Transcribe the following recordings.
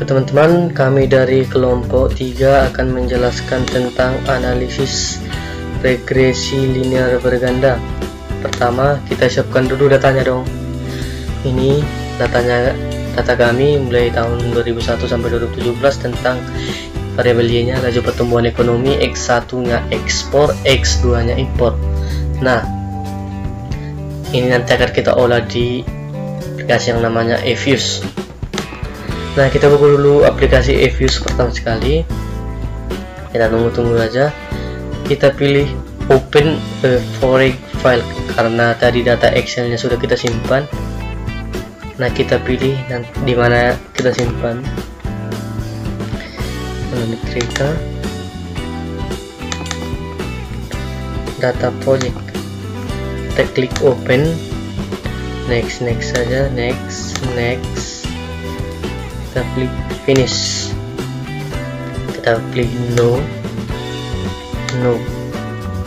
Oke teman-teman, kami dari kelompok 3 akan menjelaskan tentang analisis regresi linear berganda. Pertama, kita siapkan dulu datanya dong. Ini data kami mulai tahun 2001 sampai 2017 tentang variabel Y-nya laju pertumbuhan ekonomi, X1-nya ekspor, X2-nya impor. Nah, ini nanti akan kita olah di aplikasi yang namanya eViews. Nah, kita buka dulu aplikasi eViews pertama sekali. Kita tunggu aja. Kita pilih open a foreign file karena tadi data Excel-nya sudah kita simpan. Nah, kita pilih di mana kita simpan. Metrika data project. Kita klik open. Next saja, next. Kita klik finish, kita klik no.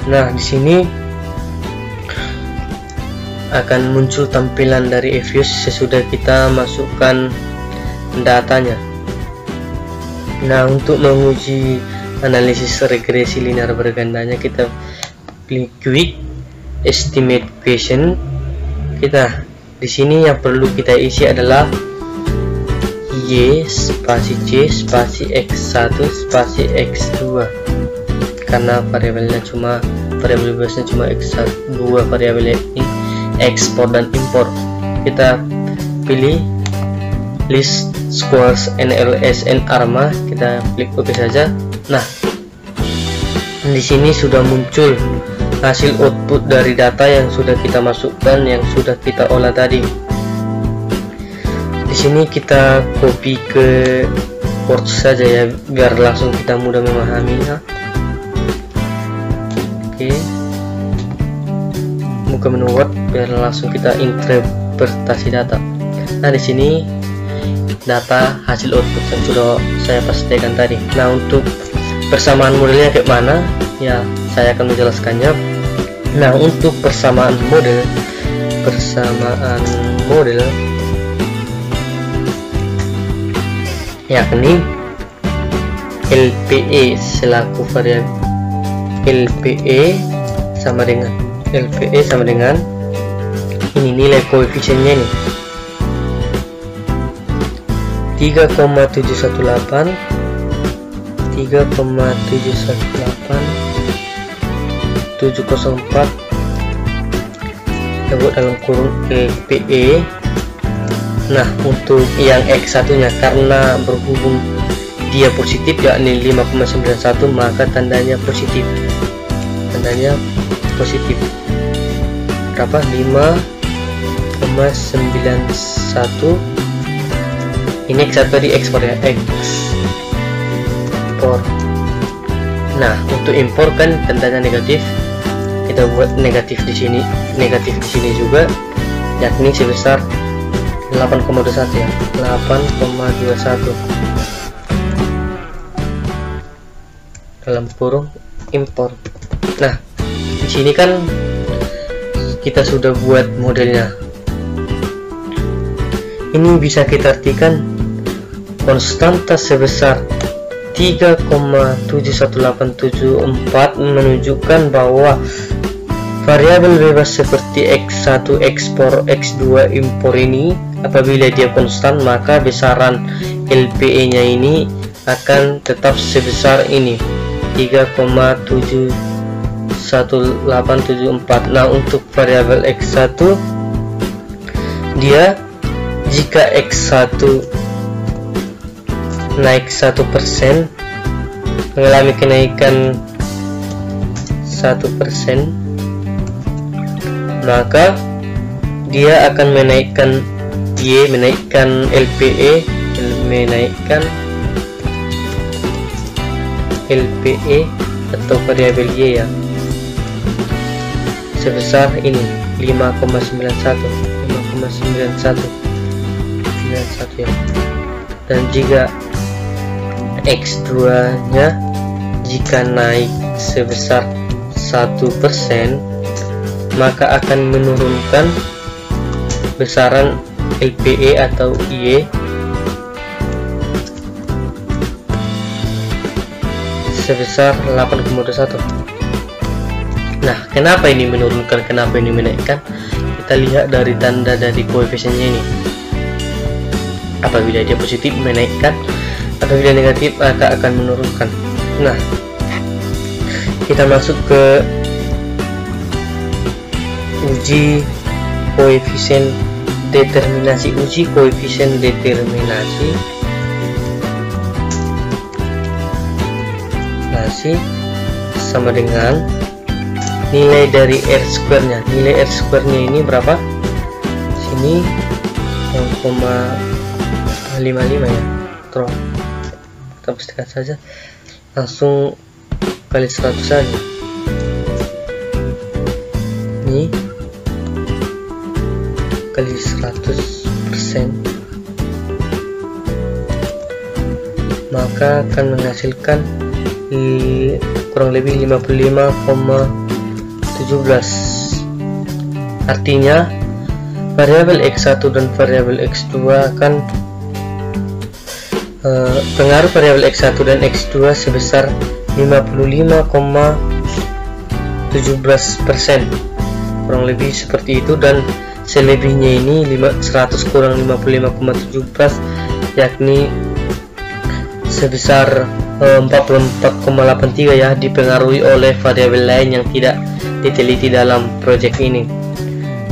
Nah, di sini akan muncul tampilan dari eViews sesudah kita masukkan datanya. Nah, untuk menguji analisis regresi linear bergandanya, kita klik quick estimate question. Kita di sini yang perlu kita isi adalah Y spasi C spasi X1 spasi X2 karena variabel bebasnya cuma X1, 2 variabel ini ekspor dan impor. Kita pilih list squares NLS and ARMA, kita klik OK saja. Nah, di sini sudah muncul hasil output dari data yang sudah kita masukkan, yang sudah kita olah tadi. Di sini kita copy ke Word saja ya, biar langsung kita mudah memahaminya. Oke, buka menu Word biar langsung kita interpretasi data. Nah, di sini data hasil output yang sudah saya pastikan tadi. Nah, untuk persamaan modelnya kayak mana? Ya, saya akan menjelaskannya. Nah, untuk persamaan model yakni LPE selaku variabel LPE sama dengan ini nilai koefisiennya nih 3,718 704 kita buat dalam kurung LPE. Nah, untuk yang X1 nya karena berhubung dia positif yakni 5,91, maka tandanya positif. Berapa? 5,91. Ini X1 di ekspor ya, ekspor. Nah, untuk impor kan tandanya negatif. Kita buat negatif di sini juga, yakni sebesar 8,21 ya, 8,21 dalam kurung impor. Nah, di sini kan kita sudah buat modelnya. Ini bisa kita artikan konstanta sebesar 3,71874 menunjukkan bahwa variabel bebas seperti X1 ekspor, X2 impor ini apabila dia konstan, maka besaran LPE nya ini akan tetap sebesar ini 3,71874. Nah, untuk variabel X1 dia jika X1 naik 1%, mengalami kenaikan 1%, maka dia akan menaikkan Y, menaikkan LPE, atau variabel Y ya, sebesar ini 5,91 ya. Dan jika X2 nya jika naik sebesar 1%, maka akan menurunkan besaran LPE atau Y sebesar 8,21. Nah, kenapa ini menurunkan, kenapa ini menaikkan? Kita lihat dari tanda dari koefisiennya ini. Apabila dia positif menaikkan, apabila negatif maka akan menurunkan. Nah, kita masuk ke uji koefisien determinasi. Uji koefisien determinasi sama dengan nilai dari R square-nya. Nilai R square-nya ini berapa? Sini 0,55 ya. Terus kita pastikan saja, langsung kali 100 saja. Ini kali 100%, maka akan menghasilkan kurang lebih 55,17. Artinya variabel X1 dan variabel X2 akan pengaruh variabel X1 dan X2 sebesar 55,17%, kurang lebih seperti itu. Dan selebihnya ini 100 kurang 55,17, yakni sebesar 44,83 ya, dipengaruhi oleh variabel lain yang tidak diteliti dalam proyek ini.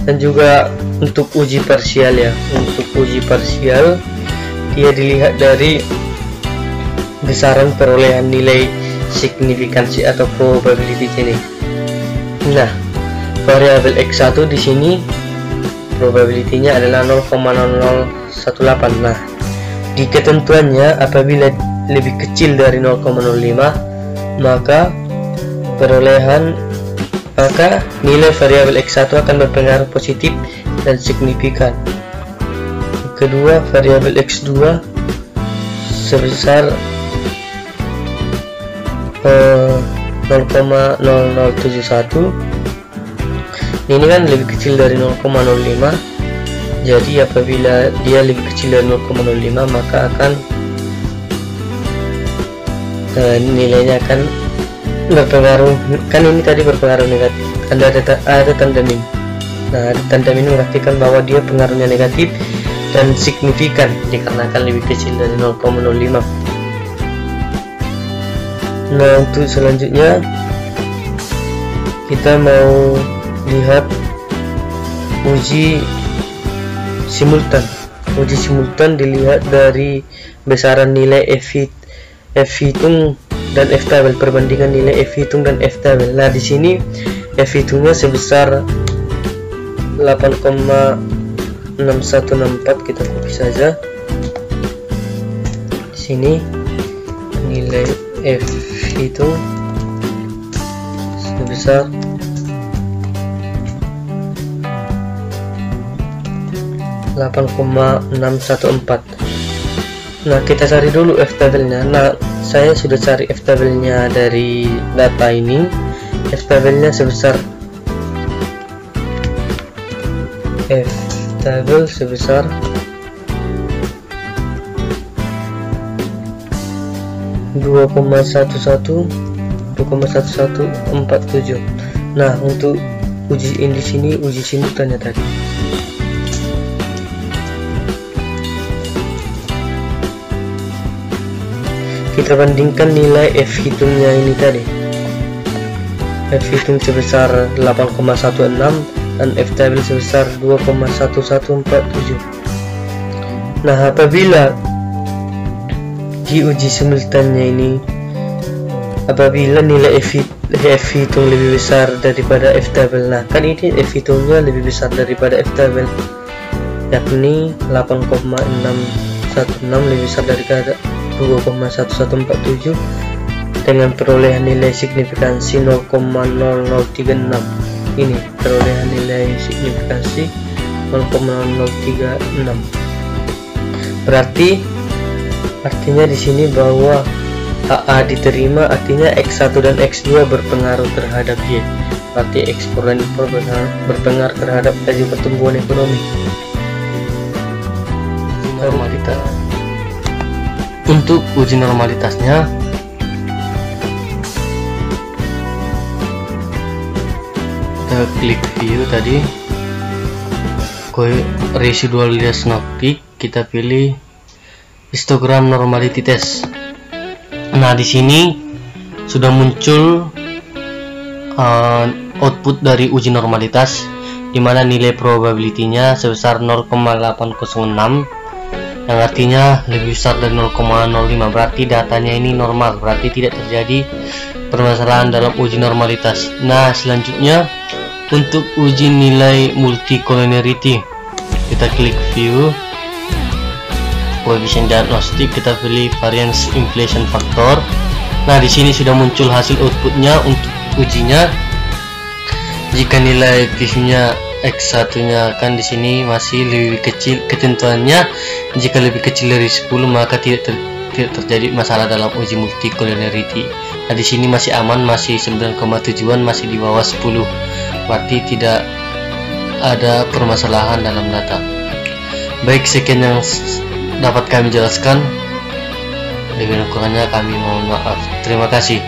Dan juga untuk uji parsial ya, untuk uji parsial dia dilihat dari besaran perolehan nilai signifikansi atau probability ini. Nah, variabel X1 di sini probability-nya adalah 0,0018. Nah, di ketentuannya apabila lebih kecil dari 0,05 maka nilai variabel X1 akan berpengaruh positif dan signifikan. Kedua, variabel X2 sebesar 0,0071. Ini kan lebih kecil dari 0,05. Jadi apabila dia lebih kecil dari 0,05 maka akan nilainya akan berpengaruh. Kan ini tadi berpengaruh negatif, ada tanda min. Nah, tanda min mengartikan bahwa dia pengaruhnya negatif dan signifikan dikarenakan lebih kecil dari 0,05. Nah, untuk selanjutnya kita mau lihat uji simultan. Uji simultan dilihat dari besaran nilai F hitung dan F tabel, perbandingan nilai F hitung dan F tabel. Nah, di sini F hitungnya sebesar 8,6164, kita copy saja. Di sini nilai F hitung sebesar 8,614. Nah, kita cari dulu F tabelnya. Nah, saya sudah cari F tabelnya dari data ini. F tabelnya sebesar 2,1147. Nah, untuk uji ini di sini uji simultannya tadi. Kita bandingkan nilai F hitungnya ini tadi. F hitung sebesar 8,16 dan F tabel sebesar 2,1147. Nah, apabila di uji simultannya ini, apabila nilai F hitung lebih besar daripada F tabel, nah kan ini F hitungnya lebih besar daripada F tabel, yakni 8,616 lebih besar daripada 2,1147 dengan perolehan nilai signifikansi 0,0036. Ini perolehan nilai signifikansi 0,0036. Artinya di sini bahwa AA diterima, artinya X1 dan X2 berpengaruh terhadap Y. Berarti ekspor dan impor berpengaruh terhadap laju pertumbuhan ekonomi. Normalitas. Untuk uji normalitasnya kita klik view tadi, residual diagnostic, kita pilih histogram normality test. Nah, di sini sudah muncul output dari uji normalitas, di mana nilai probability-nya sebesar 0,806, yang artinya lebih besar dari 0,05. Berarti datanya ini normal, berarti tidak terjadi permasalahan dalam uji normalitas. Nah, selanjutnya untuk uji nilai multicollinearity, kita klik view, coefficient diagnostic, kita pilih variance inflation factor. Nah, di sini sudah muncul hasil outputnya untuk ujinya. Jika nilai P-nya X1 nya kan di sini masih lebih kecil ketentuannya, jika lebih kecil dari 10 maka tidak terjadi masalah dalam uji multicollinearity. Nah, di sini masih aman, masih 9,7an, masih di bawah 10, berarti tidak ada permasalahan dalam data. Baik, sekian yang dapat kami jelaskan, lebih kurangnya kami mohon maaf. Terima kasih.